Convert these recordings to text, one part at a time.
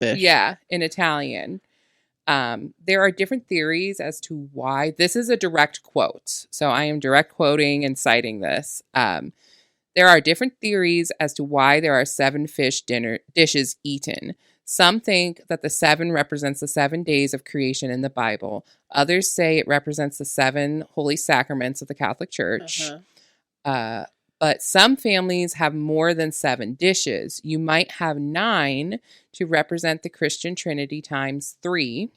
Yeah, in Italian. There are different theories as to why. This is a direct quote, so I am direct quoting and citing this. There are different theories as to why there are 7 fish dishes eaten. Some think that the 7 represents the 7 days of creation in the Bible. Others say it represents the 7 holy sacraments of the Catholic Church. But some families have more than 7 dishes. You might have 9 to represent the Christian Trinity times 3.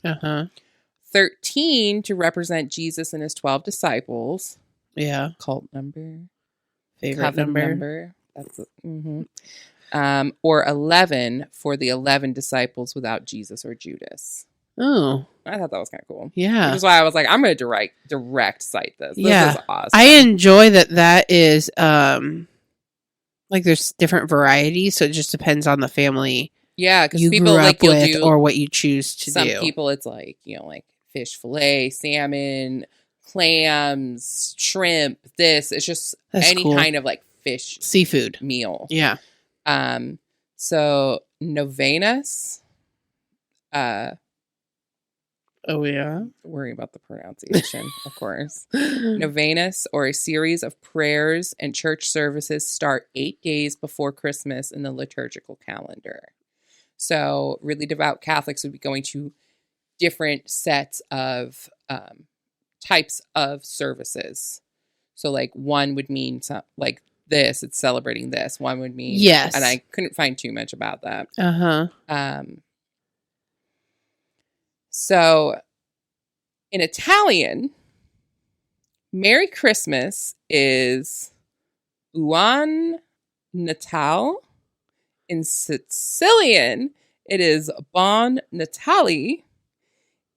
13 to represent Jesus and his 12 disciples. Yeah. Cult number. Favorite number. That's or 11 for the 11 disciples without Jesus or Judas. Oh, I thought that was kind of cool. Yeah. Which is why I was like, I'm going to direct cite this. This is awesome. I enjoy that is, like there's different varieties, so it just depends on the family. Yeah, because you people grew up like you'll with do, or what you choose to some do. Some people, it's like, like fish fillet, salmon, clams, shrimp, this. It's just any kind of like fish. Seafood. Meal. Yeah. So novenas. Oh, yeah. Worrying about the pronunciation, of course. Novenas, or a series of prayers and church services, start 8 days before Christmas in the liturgical calendar. So really devout Catholics would be going to different sets of types of services. So like one would mean like this, it's celebrating this. One would mean, yes. And I couldn't find too much about that. So in Italian, Merry Christmas is Buon Natale. In Sicilian, it is Bon Natale.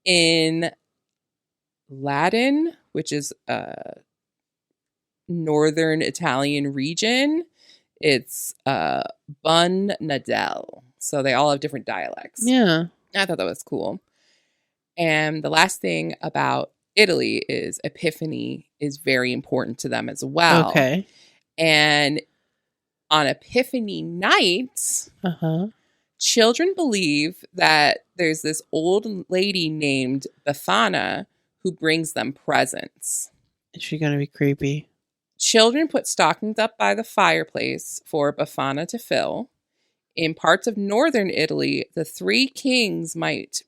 In Latin, which is a northern Italian region, it's Bon Nadal. So they all have different dialects. Yeah. I thought that was cool. And the last thing about Italy is Epiphany is very important to them as well. Okay. And on Epiphany night, children believe that there's this old lady named Befana who brings them presents. Is she going to be creepy? Children put stockings up by the fireplace for Befana to fill. In parts of northern Italy, the 3 kings might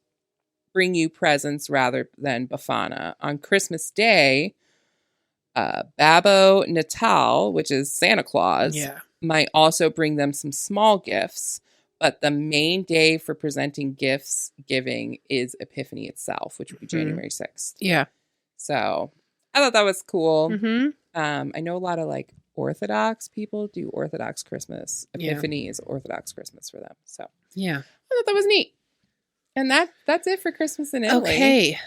bring you presents rather than Befana. On Christmas Day, Babbo Natale, which is Santa Claus, might also bring them some small gifts. But the main day for presenting gifts giving is Epiphany itself, which would be January 6th. Yeah. So I thought that was cool. Mm-hmm. I know a lot of like Orthodox people do Orthodox Christmas. Epiphany is Orthodox Christmas for them. So yeah, I thought that was neat. And that's it for Christmas in Italy. Okay.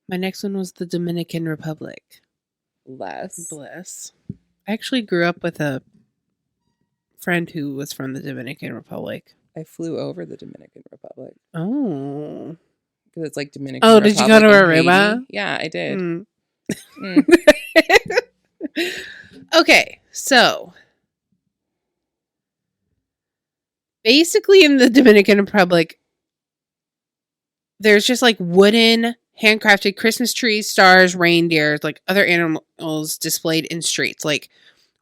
My next one was the Dominican Republic. Bless. I actually grew up with a friend who was from the Dominican Republic. I flew over the Dominican Republic. Oh. Because it's like Dominican Republic. Oh, did you go to Aruba? Yeah, I did. Okay, so basically in the Dominican Republic, there's just like wooden, handcrafted Christmas trees, stars, reindeers, like other animals displayed in streets, like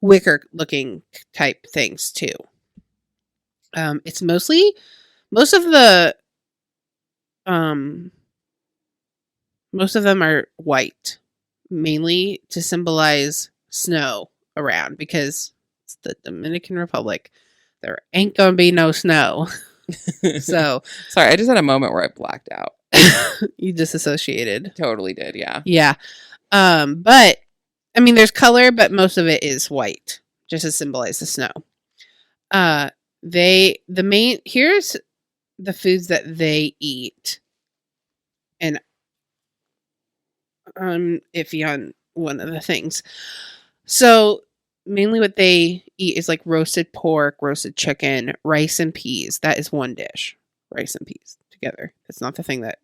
wicker looking type things too. It's most of them are white, mainly to symbolize snow around, because it's the Dominican Republic. There ain't gonna be no snow. So sorry, I just had a moment where I blacked out. You disassociated. Totally did, yeah. Yeah. But I mean there's color, but most of it is white, just to symbolize the snow. Here's the foods that they eat. And I'm iffy on one of the things. So mainly what they eat is like roasted pork, roasted chicken, rice and peas. That is one dish. Rice and peas together. It's not the thing that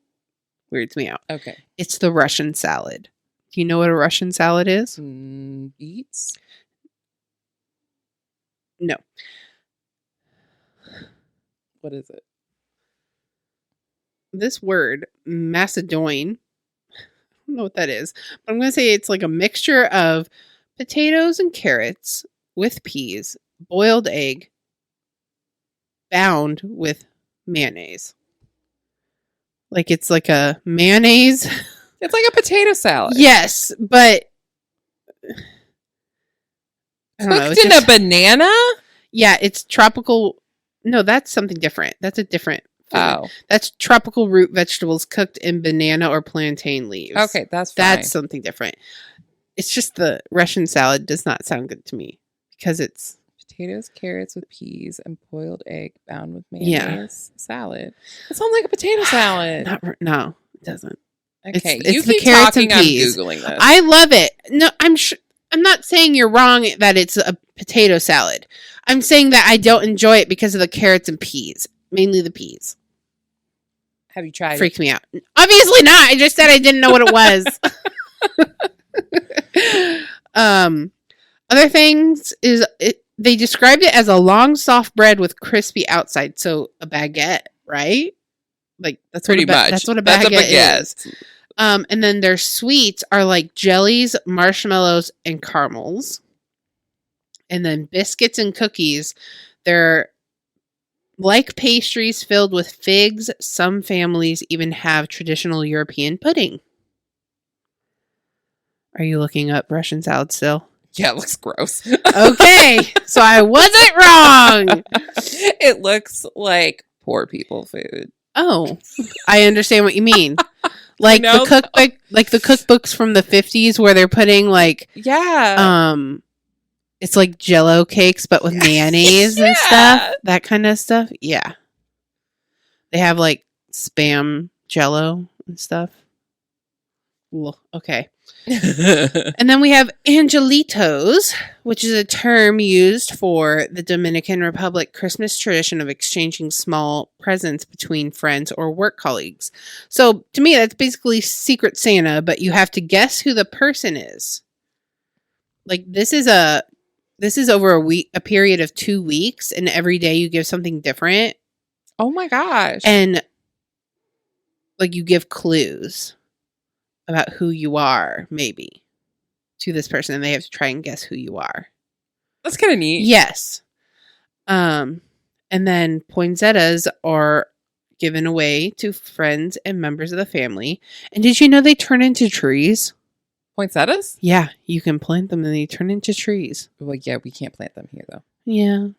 weirds me out. Okay. It's the Russian salad. Do you know what a Russian salad is? Beets? No. What is it? this word, Macedonian, I don't know what that is, but I'm going to say it's like a mixture of potatoes and carrots with peas, boiled egg, bound with mayonnaise. Like it's like a mayonnaise. It's like a potato salad. Yes, but I don't know. Cooked It's in just, a banana? yeah, it's tropical. No, that's something different. That's a different food. Oh. That's tropical root vegetables cooked in banana or plantain leaves. Okay, that's fine. That's something different. It's just the Russian salad does not sound good to me because it's potatoes, carrots with peas, and boiled egg bound with mayonnaise salad. It sounds like a potato salad. No, it doesn't. Okay, it's you the keep carrots talking. and peas. I'm Googling this. I love it. No, I'm not saying you're wrong that it's a potato salad. I'm saying that I don't enjoy it because of the carrots and peas, mainly the peas. Have you tried Freaks me out. Obviously not. I just said I didn't know what it was. Other things is they described it as a long, soft bread with crispy outside. So a baguette, right? Like that's Pretty much. That's what a baguette is. And then their sweets are like jellies, marshmallows, and caramels. And then biscuits and cookies. They're like pastries filled with figs. Some families even have traditional European pudding. Are you looking up Russian salad still? Yeah, it looks gross. Okay, so I wasn't wrong. It looks like poor people food. Oh, I understand what you mean. Like know, the cookbook, like the cookbooks from the 50s where they're putting like it's like Jello cakes but with mayonnaise and stuff, that kind of stuff. Yeah. They have like spam Jello and stuff. Well, okay. And then we have Angelitos, which is a term used for the Dominican Republic Christmas tradition of exchanging small presents between friends or work colleagues. So to me, that's basically Secret Santa, but you have to guess who the person is. Like this is over a period of 2 weeks, and every day you give something different. Oh my gosh. And like you give clues about who you are, maybe, to this person, and they have to try and guess who you are. That's kind of neat. Yes. And then poinsettias are given away to friends and members of the family. And did you know they turn into trees? Poinsettias? Yeah, you can plant them and they turn into trees. Well, yeah, we can't plant them here, though. Yeah.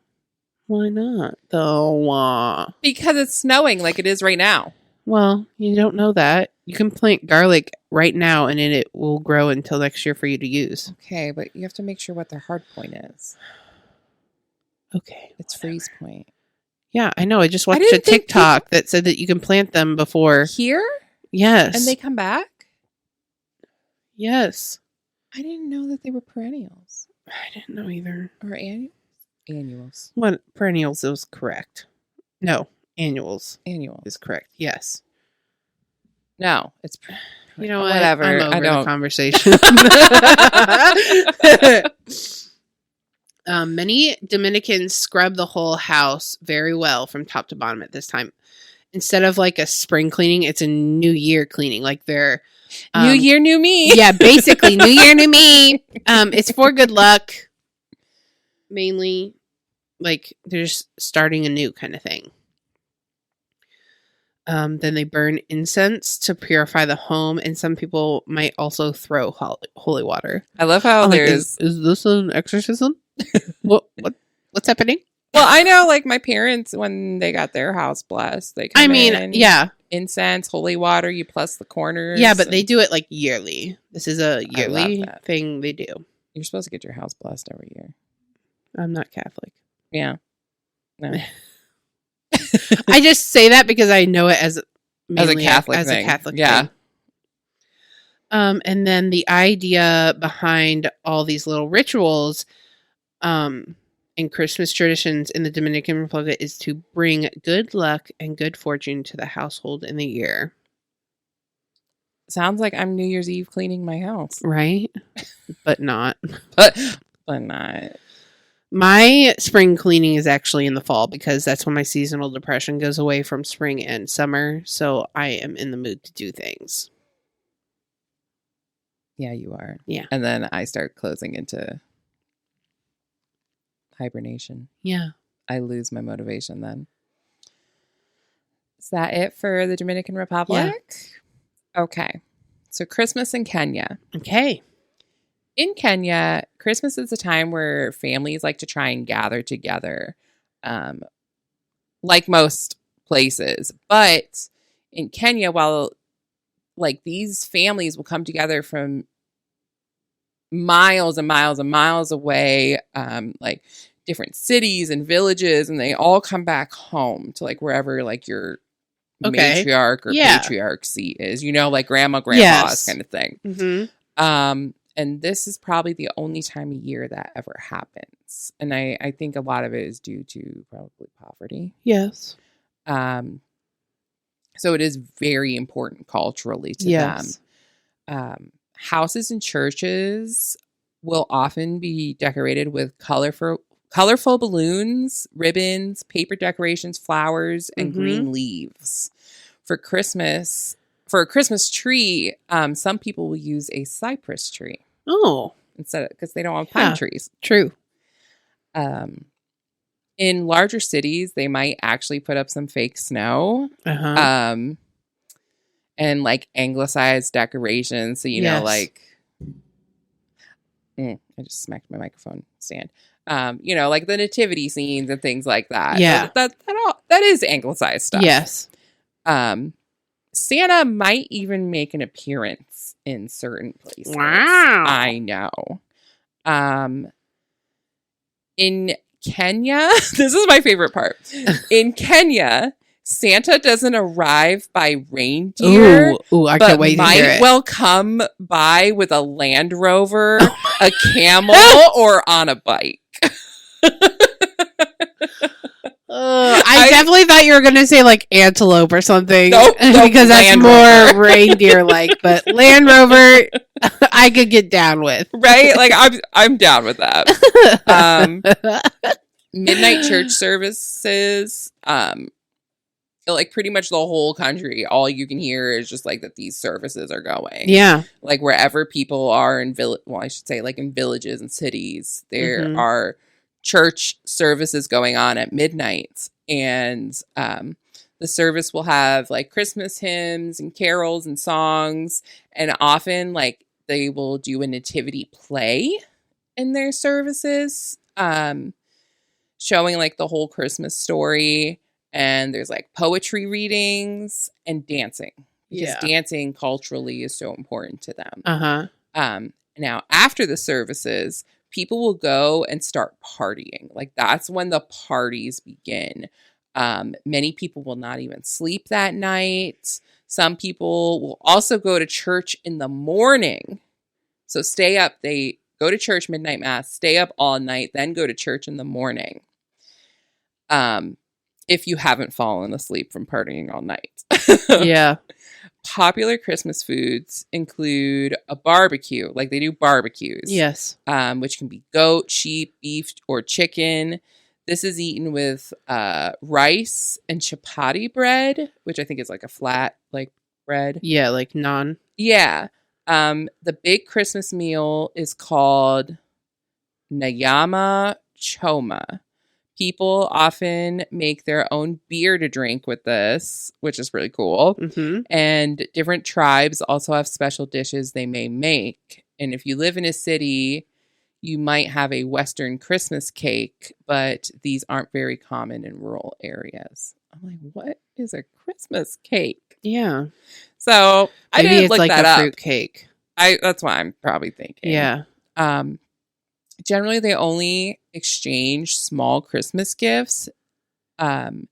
Why not, though? Because it's snowing like it is right now. Well, you don't know that. You can plant garlic right now and then it will grow until next year for you to use. Okay, but you have to make sure what their hard point is. Okay. It's freeze point. Yeah, I know. I just watched a TikTok that said that you can plant them before. Here? Yes. And they come back? Yes. I didn't know that they were perennials. I didn't know either. Or annuals. What perennials is correct. No, annuals Annuals is correct. Yes. No, it's you know what? Whatever. I'm over I don't the conversation. Many Dominicans scrub the whole house very well from top to bottom at this time. Instead of like a spring cleaning, it's a New Year cleaning. Like they're New Year, new me. Yeah, basically New Year, new me. It's for good luck. Mainly, like they're just starting anew kind of thing. Then they burn incense to purify the home, and some people might also throw holy water. I love how is this an exorcism? What's happening? Well, I know, like my parents when they got their house blessed, they come in, yeah, incense, holy water, you plus the corners. Yeah, but they do it like yearly. This is a yearly thing they do. You're supposed to get your house blessed every year. I'm not Catholic. Yeah, no. I just say that because I know it as a Catholic thing. And then the idea behind all these little rituals and Christmas traditions in the Dominican Republic is to bring good luck and good fortune to the household in the year. Sounds like I'm New Year's Eve cleaning my house. Right? But not. but not. My spring cleaning is actually in the fall because that's when my seasonal depression goes away from spring and summer. So I am in the mood to do things. Yeah, you are. Yeah. And then I start closing into hibernation. Yeah. I lose my motivation then. Is that it for the Dominican Republic? Yeah. Okay. So Christmas in Kenya. Okay. In Kenya, Christmas is a time where families like to try and gather together, like most places. But in Kenya, while like these families will come together from miles and miles and miles away, like different cities and villages, and they all come back home to like wherever like your matriarch or patriarch seat is, you know, like grandpa's kind of thing. Mm-hmm. And this is probably the only time of year that ever happens. And I think a lot of it is due to probably poverty. Yes. So it is very important culturally to them. Houses and churches will often be decorated with colorful balloons, ribbons, paper decorations, flowers, and green leaves. For a Christmas tree, some people will use a cypress tree. Oh. Instead, because they don't want pine trees. True. In larger cities, they might actually put up some fake snow. And like anglicized decorations. So, you know, like, I just smacked my microphone stand. You know, like the nativity scenes and things like that. Yeah. So that is anglicized stuff. Yes. Santa might even make an appearance in certain places. Wow. I know. In Kenya, this is my favorite part. In Kenya, Santa doesn't arrive by reindeer, I can't wait to hear it. Might well come by with a Land Rover, a camel, or on a bike. I definitely thought you were going to say like antelope or something. Nope, because that's more reindeer-like. But Land Rover, I could get down with. Right? Like I'm down with that. Midnight church services. Like pretty much the whole country, all you can hear is just like that these services are going. Yeah. Like wherever people are in I should say like in villages and cities, there are church services going on at midnight. And the service will have like Christmas hymns and carols and songs. And often like they will do a nativity play in their services, showing like the whole Christmas story. And there's like poetry readings and dancing, because dancing culturally is so important to them. Now, after the services, people will go and start partying. Like that's when the parties begin. Many people will not even sleep that night. Some people will also go to church in the morning. So stay up. They go to church, midnight mass, stay up all night, then go to church in the morning. If you haven't fallen asleep from partying all night. Yeah. Popular Christmas foods include a barbecue. Like they do barbecues. Yes. Which can be goat, sheep, beef, or chicken. This is eaten with rice and chapati bread, which I think is like a flat like bread. Yeah, like naan. Yeah. The big Christmas meal is called Nyama Choma. People often make their own beer to drink with this, which is really cool. And different tribes also have special dishes they may make. And if you live in a city, you might have a Western Christmas cake, but these aren't very common in rural areas. I'm like, what is a Christmas cake? Yeah. So I didn't look that up. Maybe it's like a fruit cake. That's what I'm probably thinking. Yeah. Generally, they only exchange small Christmas gifts. And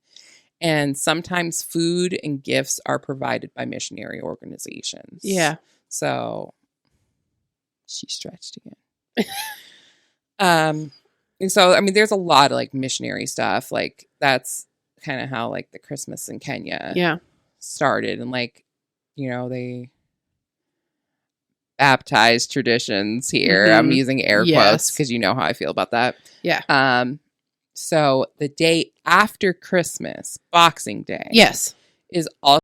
sometimes food and gifts are provided by missionary organizations. Yeah. So she stretched again. And so, I mean, there's a lot of like missionary stuff. Like that's kind of how like the Christmas in Kenya started. And like, you know, baptized traditions here. I'm using air quotes Yes. because you know how I feel about that. Yeah. So the day after Christmas, Boxing Day, Yes. is also